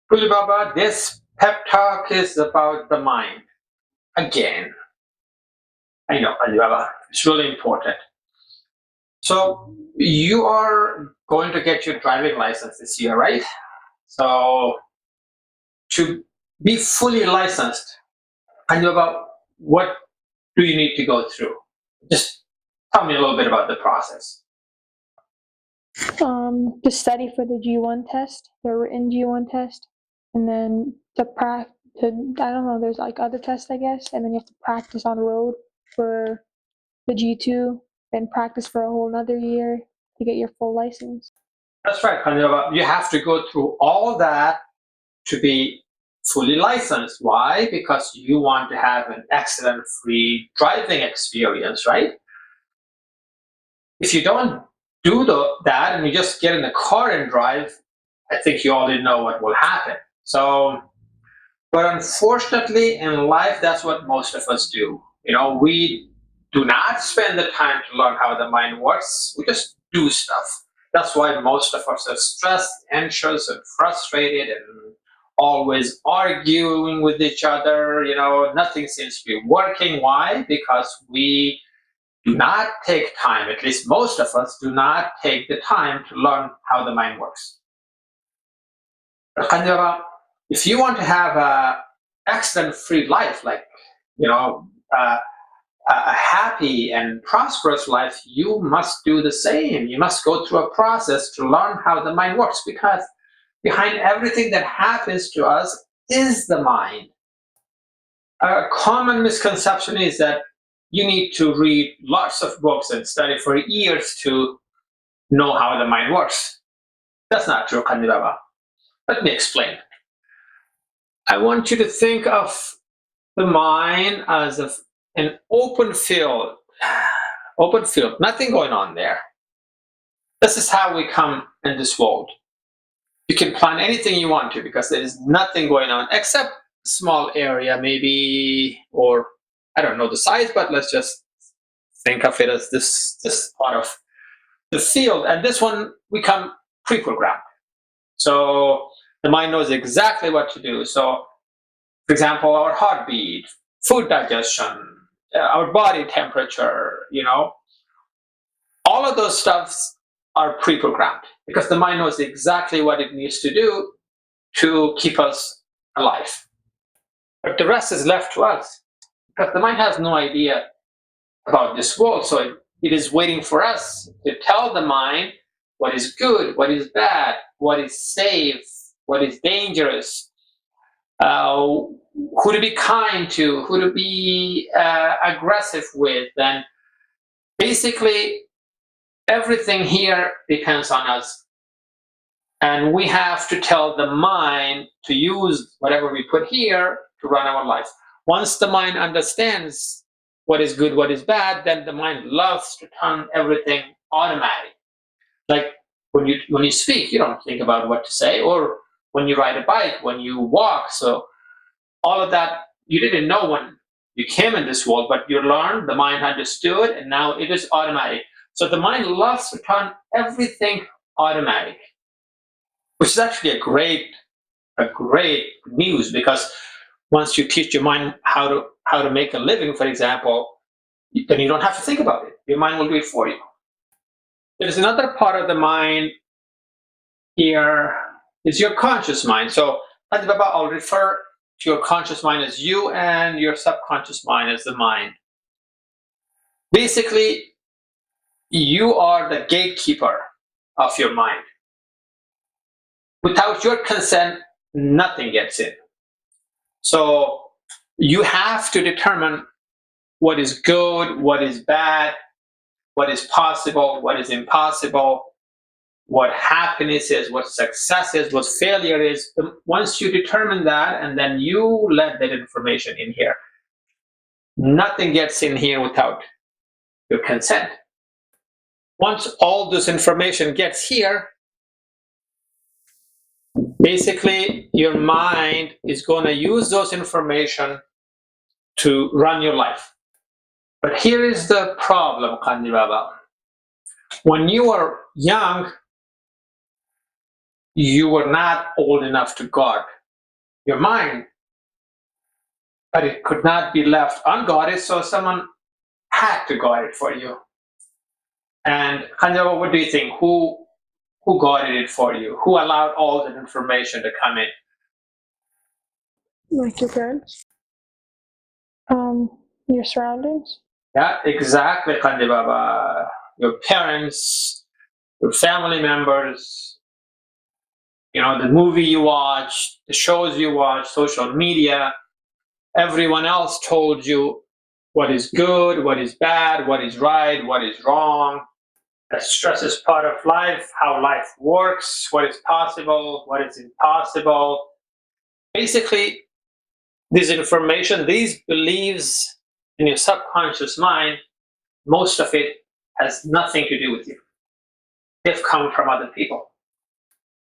Well, Baba, this pep talk is about the mind. Again, I know, Alibaba, it's really important. So, you are going to get your driving license this year, right? So, to be fully licensed, Alibaba, what do you need to go through? Just tell me a little bit about the process. To study for the G1 test, the written G1 test, and then I don't know, there's like other tests, I guess, and then you have to practice on road for the G2, then practice for a whole another year to get your full license. That's right, Alibaba. You have to go through all that to be fully licensed. Why? Because you want to have an accident-free driving experience, right? If you don't do that and you just get in the car and drive, I think you already know what will happen. So, but unfortunately, in life, that's what most of us do. We do not spend the time to learn how the mind works. We just do stuff. That's why most of us are stressed, anxious, and frustrated, and always arguing with each other. Nothing seems to be working. Why? Because we do not take time, at least most of us do not take the time to learn how the mind works. If you want to have a accident-free life, like a, a happy and prosperous life, you must do the same. You must go through a process to learn how the mind works, because behind everything that happens to us is the mind. A common misconception is that you need to read lots of books and study for years to know how the mind works. That's not true, Kandibaba. Let me explain. I want you to think of the mind as an open field. Open field, nothing going on there. This is how we come in this world. You can plan anything you want to because there is nothing going on except a small area, maybe, or I don't know the size, but let's just think of it as this part of the field. And this one we come pre-programmed. So the mind knows exactly what to do. So, for example, our heartbeat, food digestion, our body temperature, all of those stuffs are pre-programmed because the mind knows exactly what it needs to do to keep us alive. But the rest is left to us because the mind has no idea about this world. So it is waiting for us to tell the mind what is good, what is bad, what is safe, what is dangerous, who to be kind to, who to be aggressive with. And basically, everything here depends on us. And we have to tell the mind to use whatever we put here to run our life. Once the mind understands what is good, what is bad, then the mind loves to turn everything automatic. Like when you speak, you don't think about what to say, or when you ride a bike, when you walk. So all of that you didn't know when you came in this world, but you learned, the mind understood, and now it is automatic. So the mind loves to turn everything automatic, which is actually a great news, because once you teach your mind how to make a living, for example, then you don't have to think about it. Your mind will do it for you. There's another part of the mind here is your conscious mind. So Baba, I'll refer to your conscious mind as you and your subconscious mind as the mind. Basically, you are the gatekeeper of your mind. Without your consent, nothing gets in. So you have to determine what is good, what is bad, what is possible, what is impossible, what happiness is, what success is, what failure is. Once you determine that and then you let that information in here, nothing gets in here without your consent. Once all this information gets here, basically your mind is going to use those information to run your life. But here is the problem, Kandi Baba. When you were young, you were not old enough to guard your mind, but it could not be left unguarded, so someone had to guard it for you. And Khanjaba, what do you think? Who guarded it for you? Who allowed all that information to come in? Like your parents? Your surroundings? Yeah, exactly, Khanjaba. Your parents, your family members, the movie you watch, the shows you watch, social media, everyone else told you what is good, what is bad, what is right, what is wrong. That stress is part of life, how life works, what is possible, what is impossible. Basically, this information, these beliefs in your subconscious mind, most of it has nothing to do with you. They've come from other people.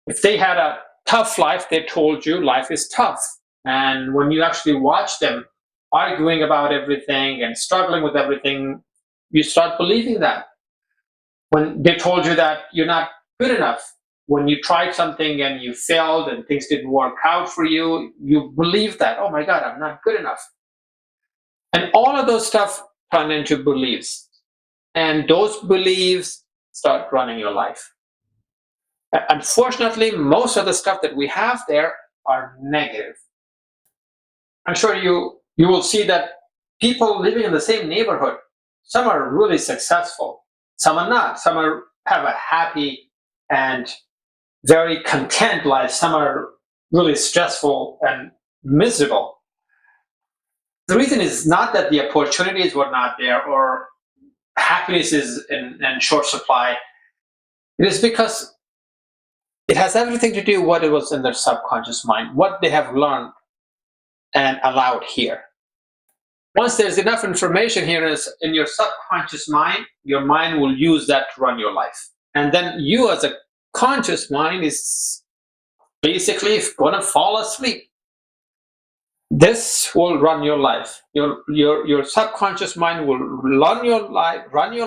If they had a tough life, they told you life is tough. And when you actually watch them arguing about everything and struggling with everything, you start believing that. When they told you that you're not good enough, when you tried something and you failed and things didn't work out for you, you believe that, oh my God, I'm not good enough. And all of those stuff turn into beliefs. And those beliefs start running your life. Unfortunately, most of the stuff that we have there are negative. I'm sure you will see that people living in the same neighborhood, some are really successful, some are not. Some have a happy and very content life. Some are really stressful and miserable. The reason is not that the opportunities were not there or happiness is in short supply. It is because it has everything to do with what it was in their subconscious mind, what they have learned and allowed here. Once there's enough information here in your subconscious mind, your mind will use that to run your life. And then you as a conscious mind is basically going to fall asleep. This will run your life. Your subconscious mind will run your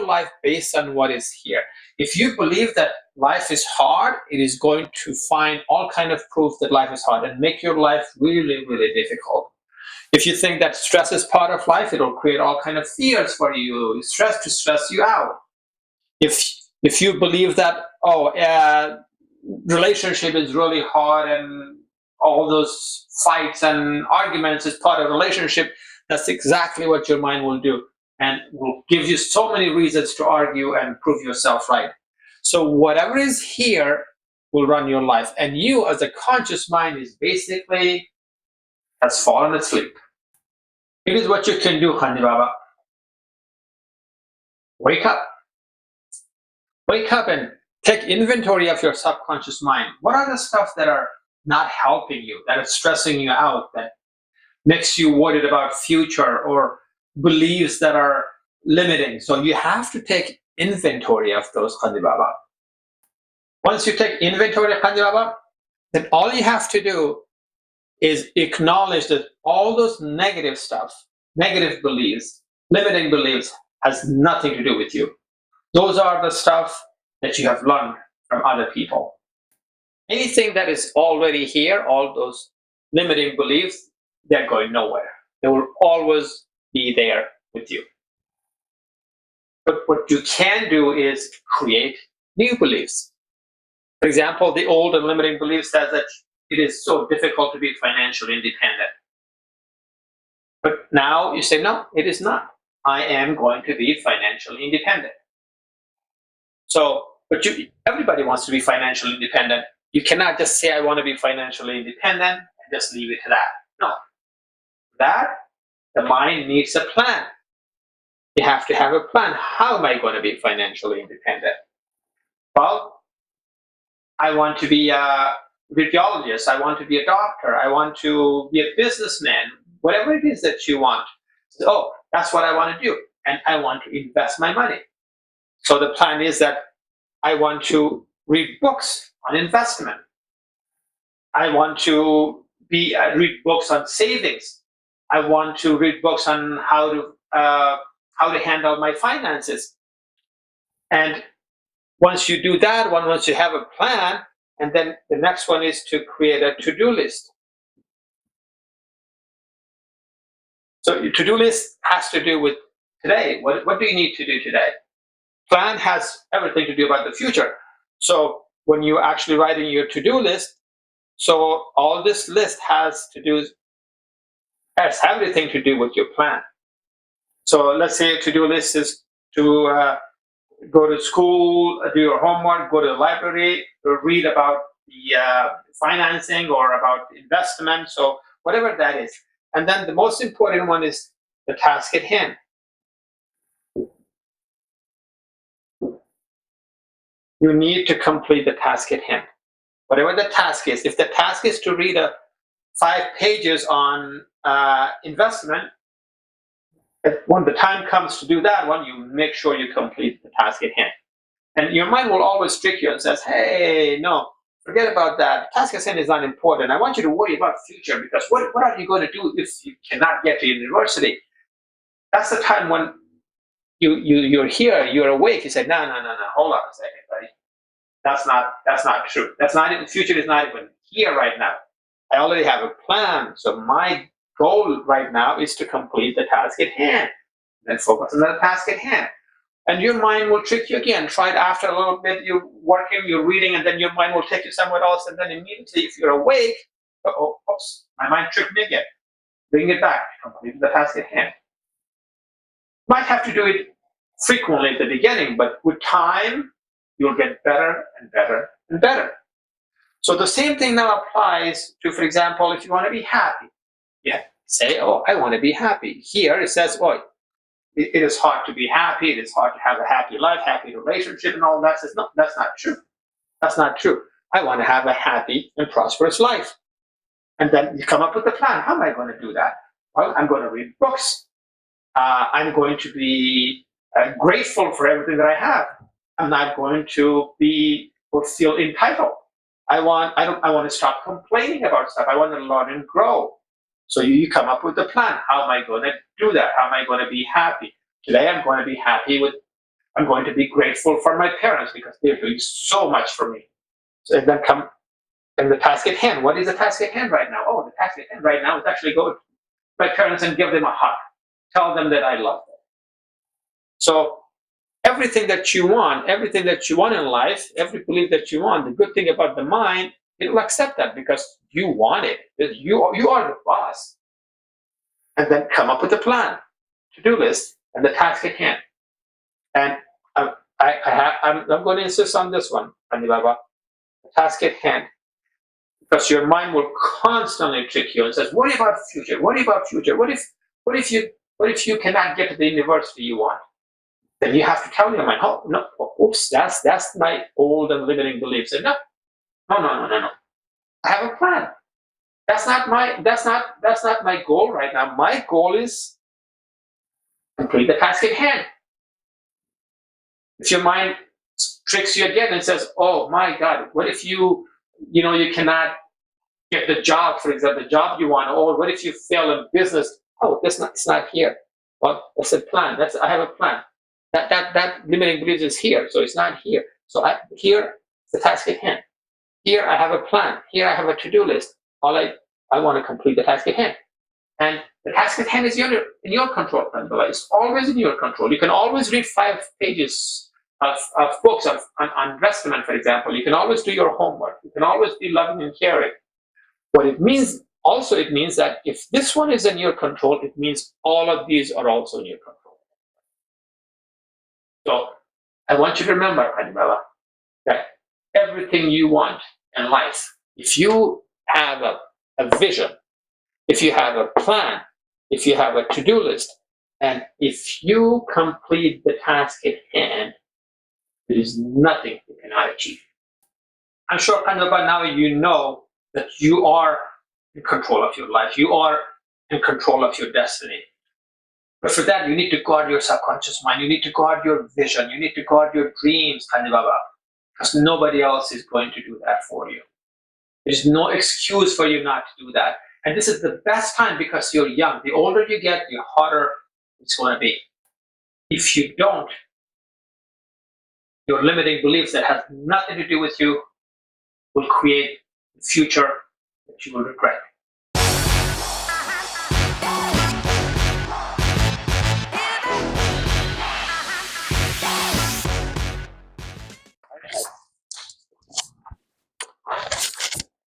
life based on what is here. If you believe that life is hard, it is going to find all kind of proof that life is hard and make your life really, really difficult. If you think that stress is part of life, it'll create all kind of fears for you, stress to stress you out. If you believe that relationship is really hard and all those fights and arguments is part of relationship, that's exactly what your mind will do and will give you so many reasons to argue and prove yourself right. So whatever is here will run your life, and you as a conscious mind is basically has fallen asleep. It is what you can do, Khandi Baba. Wake up. Wake up and take inventory of your subconscious mind. What are the stuff that are not helping you, that are stressing you out, that makes you worried about future or beliefs that are limiting? So you have to take inventory of those, Khandi Baba. Once you take inventory, Khandi Baba, then all you have to do is acknowledge that all those negative stuff, negative beliefs, limiting beliefs, has nothing to do with you. Those are the stuff that you have learned from other people. Anything that is already here, all those limiting beliefs, they're going nowhere. They will always be there with you. But what you can do is create new beliefs. For example, the old and limiting belief says that it is so difficult to be financially independent. But now you say, no, it is not. I am going to be financially independent. So, everybody wants to be financially independent. You cannot just say, I want to be financially independent and just leave it to that. No. The mind needs a plan. You have to have a plan. How am I going to be financially independent? Well, I want to be a radiologist. I want to be a doctor. I want to be a businessman. Whatever it is that you want. So, that's what I want to do. And I want to invest my money. So the plan is that I want to read books on investment. I want to read books on savings. I want to read books on how to handle my finances. And once you do that, once you have a plan, and then the next one is to create a to-do list. So your to-do list has to do with today. What do you need to do today? Plan has everything to do about the future. So when you're actually writing your to-do list, so all this list has everything to do with your plan. So let's say a to-do list is to go to school, do your homework, go to the library, read about the financing or about investment, so whatever that is. And then the most important one is the task at hand. You need to complete the task at hand. Whatever the task is, if the task is to read 5 pages on investment, when the time comes to do that one, you make sure you complete the task at hand. And your mind will always trick you and says, hey, no, forget about that. Task at hand is not important. I want you to worry about future, because what are you going to do if you cannot get to university? That's the time when you're here, you're awake. You say, no, hold on a second, buddy. That's not true. That's not even, future is not even here right now. I already have a plan. So my goal right now is to complete the task at hand. Then focus on the task at hand. And your mind will trick you again. Try it after a little bit, you're working, you're reading, and then your mind will take you somewhere else. And then immediately, if you're awake, oops, my mind tricked me again. Bring it back, complete the task at hand. Might have to do it frequently at the beginning, but with time, you'll get better and better and better. So the same thing now applies to, for example, if you want to be happy. Yeah, say, oh, I want to be happy. Here it says, oh, it is hard to be happy. It is hard to have a happy life, happy relationship, and all that. Says, no, that's not true. That's not true. I want to have a happy and prosperous life. And then you come up with a plan. How am I going to do that? Well, I'm going to read books. I'm going to be grateful for everything that I have. I'm not going to be or feel entitled. I want to stop complaining about stuff. I want to learn and grow. So you come up with a plan. How am I going to do that? How am I going to be happy? Today I'm going to be I'm going to be grateful for my parents because they're doing so much for me. So then come and the task at hand. What is the task at hand right now? Oh, the task at hand right now is actually go to my parents and give them a hug. Tell them that I love them. So everything that you want in life, every belief that you want, the good thing about the mind, it will accept that because you want it. You are the boss. And then come up with a plan, to-do list, and the task at hand. And I'm going to insist on this one, Anilava, the task at hand. Because your mind will constantly trick you and says, worry about future, worry about future. What if you cannot get to the university you want? Then you have to tell your mind, oh no, oops, that's my old and limiting beliefs. And no. I have a plan. That's not my goal right now. My goal is complete the task at hand. If your mind tricks you again and says, oh my God, what if you cannot get the job, for example, the job you want, or what if you fail in business? Oh, it's not here. Well, that's a plan. I have a plan. That limiting belief is here, so it's not here. So here, the task at hand. Here I have a plan. Here I have a to-do list. I want to complete the task at hand. And the task at hand is in your control. It's always in your control. You can always read 5 pages of books on investment, for example. You can always do your homework. You can always be loving and caring. What it means that if this one is in your control, it means all of these are also in your control. So I want you to remember, Anibala, that everything you want in life, if you have a vision, if you have a plan, if you have a to-do list, and if you complete the task at hand, there is nothing you cannot achieve. I'm sure, Anibala, now you know that you are in control of your life. You are in control of your destiny. But for that, you need to guard your subconscious mind. You need to guard your vision. You need to guard your dreams, Anibaba, because nobody else is going to do that for you. There's no excuse for you not to do that. And this is the best time because you're young. The older you get, the harder it's going to be. If you don't, your limiting beliefs that have nothing to do with you will create a future that you will regret.